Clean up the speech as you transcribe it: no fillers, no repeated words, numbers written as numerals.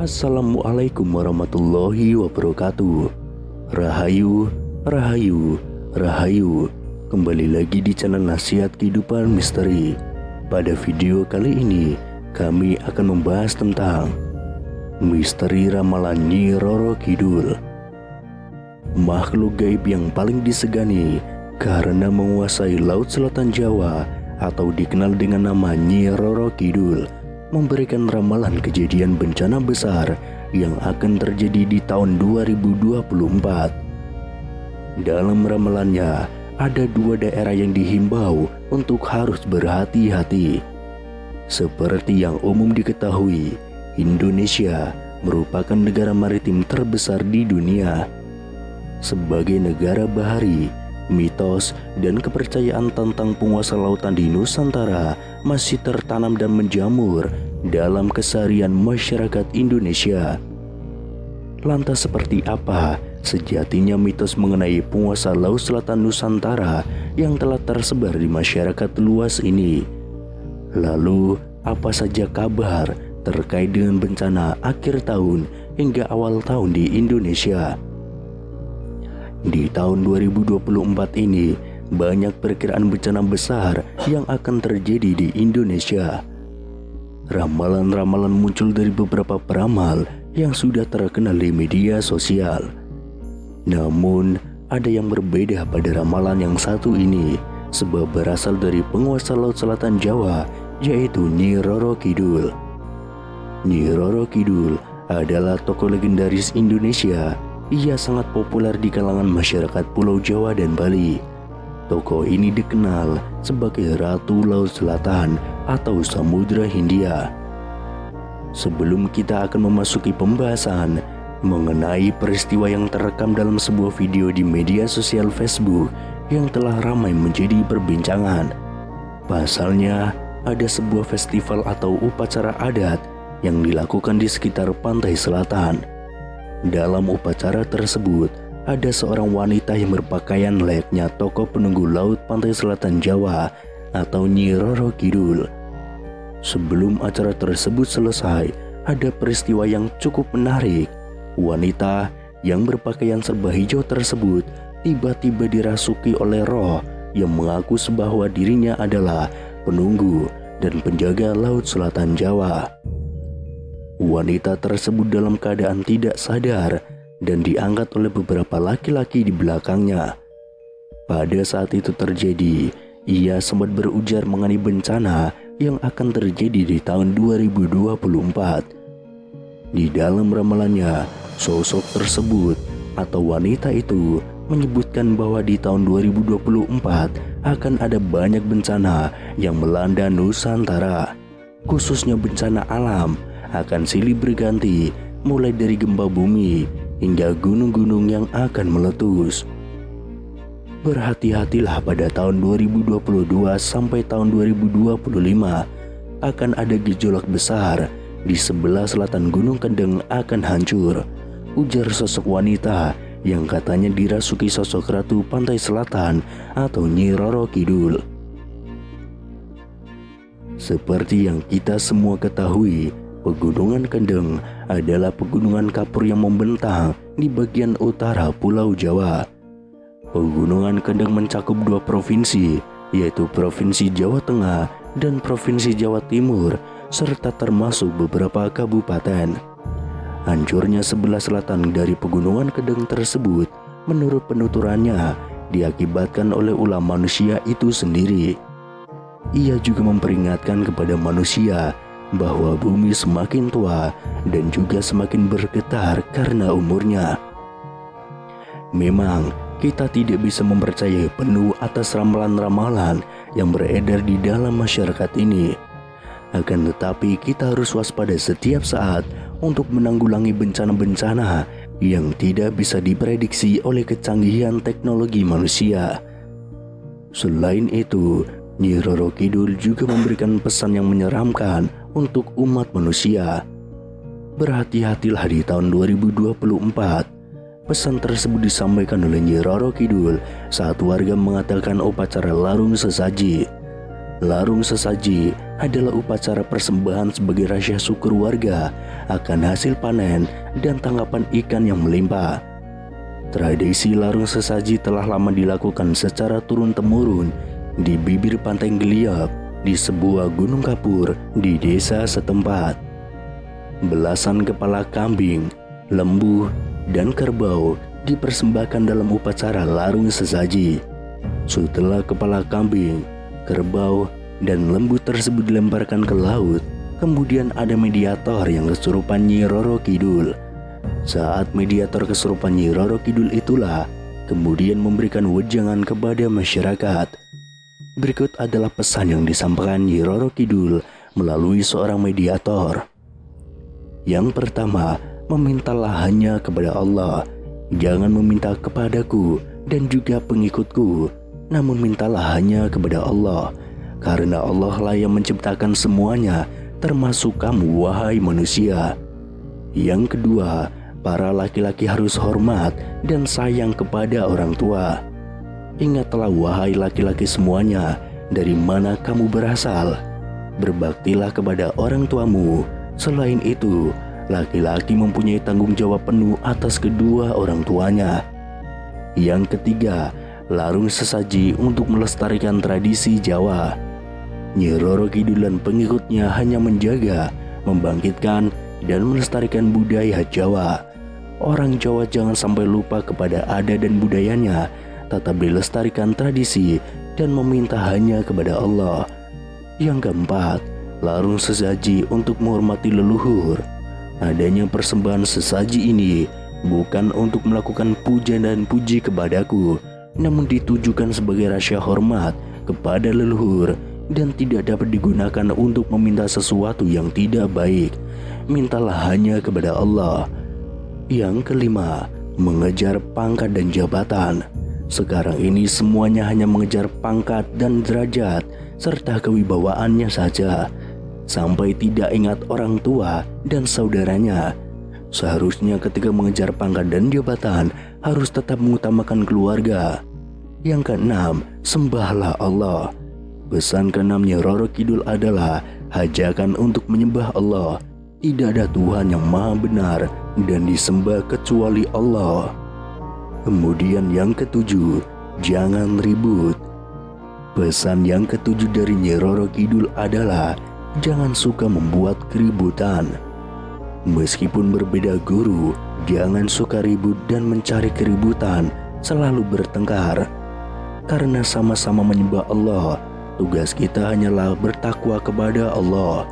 Assalamualaikum warahmatullahi wabarakatuh. Rahayu, Rahayu, Rahayu. Kembali lagi di channel Nasihat Kehidupan Misteri. Pada video kali ini kami akan membahas tentang misteri ramalan Nyi Roro Kidul. Makhluk gaib yang paling disegani karena menguasai Laut Selatan Jawa atau dikenal dengan nama Nyi Roro Kidul memberikan ramalan kejadian bencana besar yang akan terjadi di tahun 2024. Dalam ramalannya, ada dua daerah yang dihimbau untuk harus berhati-hati. Seperti yang umum diketahui, Indonesia merupakan negara maritim terbesar di dunia. Sebagai negara bahari, mitos dan kepercayaan tentang penguasa lautan di Nusantara masih tertanam dan menjamur dalam keseharian masyarakat Indonesia. Lantas seperti apa sejatinya mitos mengenai penguasa Laut Selatan Nusantara yang telah tersebar di masyarakat luas ini? Lalu apa saja kabar terkait dengan bencana akhir tahun hingga awal tahun di Indonesia? Di tahun 2024 ini, banyak perkiraan bencana besar yang akan terjadi di Indonesia. Ramalan-ramalan muncul dari beberapa peramal yang sudah terkenal di media sosial. Namun, ada yang berbeda pada ramalan yang satu ini, sebab berasal dari penguasa Laut Selatan Jawa, yaitu Nyi Roro Kidul. Nyi Roro Kidul adalah tokoh legendaris Indonesia. Ia sangat populer di kalangan masyarakat Pulau Jawa dan Bali. Tokoh ini dikenal sebagai Ratu Laut Selatan atau Samudra Hindia. Sebelum kita akan memasuki pembahasan mengenai peristiwa yang terekam dalam sebuah video di media sosial Facebook yang telah ramai menjadi perbincangan. Pasalnya, ada sebuah festival atau upacara adat yang dilakukan di sekitar pantai selatan. Dalam upacara tersebut, ada seorang wanita yang berpakaian layaknya tokoh penunggu laut pantai selatan Jawa atau Nyi Roro Kidul. Sebelum acara tersebut selesai, ada peristiwa yang cukup menarik. Wanita yang berpakaian serba hijau tersebut tiba-tiba dirasuki oleh roh yang mengaku bahwa dirinya adalah penunggu dan penjaga Laut Selatan Jawa. Wanita tersebut dalam keadaan tidak sadar dan diangkat oleh beberapa laki-laki di belakangnya. Pada saat itu terjadi, ia sempat berujar mengenai bencana yang akan terjadi di tahun 2024. Di dalam ramalannya, sosok tersebut atau wanita itu menyebutkan bahwa di tahun 2024 akan ada banyak bencana yang melanda Nusantara, khususnya bencana alam akan silih berganti, mulai dari gempa bumi hingga gunung-gunung yang akan meletus. Berhati-hatilah pada tahun 2022 sampai tahun 2025 akan ada gejolak besar di sebelah selatan Gunung Kendeng akan hancur, ujar sosok wanita yang katanya dirasuki sosok Ratu Pantai Selatan atau Nyi Roro Kidul. Seperti yang kita semua ketahui, Pegunungan Kendeng adalah pegunungan kapur yang membentang di bagian utara Pulau Jawa. Pegunungan Kendeng mencakup dua provinsi, yaitu Provinsi Jawa Tengah dan Provinsi Jawa Timur, serta termasuk beberapa kabupaten. Hancurnya sebelah selatan dari Pegunungan Kendeng tersebut, menurut penuturannya, diakibatkan oleh ulah manusia itu sendiri. Ia juga memperingatkan kepada manusia bahwa bumi semakin tua dan juga semakin bergetar karena umurnya. Memang kita tidak bisa mempercayai penuh atas ramalan-ramalan yang beredar di dalam masyarakat ini. Akan tetapi kita harus waspada setiap saat untuk menanggulangi bencana-bencana yang tidak bisa diprediksi oleh kecanggihan teknologi manusia. Selain itu, Nyi Roro Kidul juga memberikan pesan yang menyeramkan untuk umat manusia. Berhati-hatilah di tahun 2024. Pesan tersebut disampaikan oleh Nyi Roro Kidul saat warga mengadakan upacara larung sesaji. larung sesaji adalah upacara persembahan sebagai rasa syukur warga akan hasil panen dan tangkapan ikan yang melimpah. Tradisi larung sesaji telah lama dilakukan secara turun-temurun di bibir pantai Geliat di sebuah gunung kapur di desa setempat. Belasan kepala kambing, lembu, dan kerbau dipersembahkan dalam upacara larung sesaji. Setelah kepala kambing, kerbau, dan lembu tersebut dilemparkan ke laut, kemudian ada mediator yang kesurupan Nyi Roro Kidul. Saat mediator kesurupan Nyi Roro Kidul itulah kemudian memberikan wejangan kepada masyarakat. Berikut adalah pesan yang disampaikan Nyi Roro Kidul melalui seorang mediator. Yang pertama, memintalah hanya kepada Allah. Jangan meminta kepadaku dan juga pengikutku, namun mintalah hanya kepada Allah. Karena Allah lah yang menciptakan semuanya, termasuk kamu wahai manusia. Yang kedua, para laki-laki harus hormat dan sayang kepada orang tua. Ingatlah wahai laki-laki semuanya, dari mana kamu berasal. Berbaktilah kepada orang tuamu. Selain itu, laki-laki mempunyai tanggung jawab penuh atas kedua orang tuanya. Yang ketiga, larung sesaji untuk melestarikan tradisi Jawa. Nyi Roro Kidul dan pengikutnya hanya menjaga, membangkitkan, dan melestarikan budaya Jawa. Orang Jawa jangan sampai lupa kepada adat dan budayanya, tetap dilestarikan tradisi dan meminta hanya kepada Allah. Yang keempat, larung sesaji untuk menghormati leluhur. Adanya persembahan sesaji ini bukan untuk melakukan puja dan puji kepadaku, namun ditujukan sebagai rasa hormat kepada leluhur dan tidak dapat digunakan untuk meminta sesuatu yang tidak baik. Mintalah hanya kepada Allah. Yang kelima, mengejar pangkat dan jabatan. Sekarang ini semuanya hanya mengejar pangkat dan derajat serta kewibawaannya saja, sampai tidak ingat orang tua dan saudaranya. Seharusnya ketika mengejar pangkat dan jabatan harus tetap mengutamakan keluarga. Yang keenam, sembahlah Allah. Pesan keenamnya Roro Kidul adalah hajakan untuk menyembah Allah. Tidak ada Tuhan yang maha benar dan disembah kecuali Allah. Kemudian yang ketujuh, jangan ribut. Pesan yang ketujuh dari Nyi Roro Kidul adalah jangan suka membuat keributan. Meskipun berbeda guru, jangan suka ribut dan mencari keributan, selalu bertengkar. Karena sama-sama menyembah Allah, tugas kita hanyalah bertakwa kepada Allah.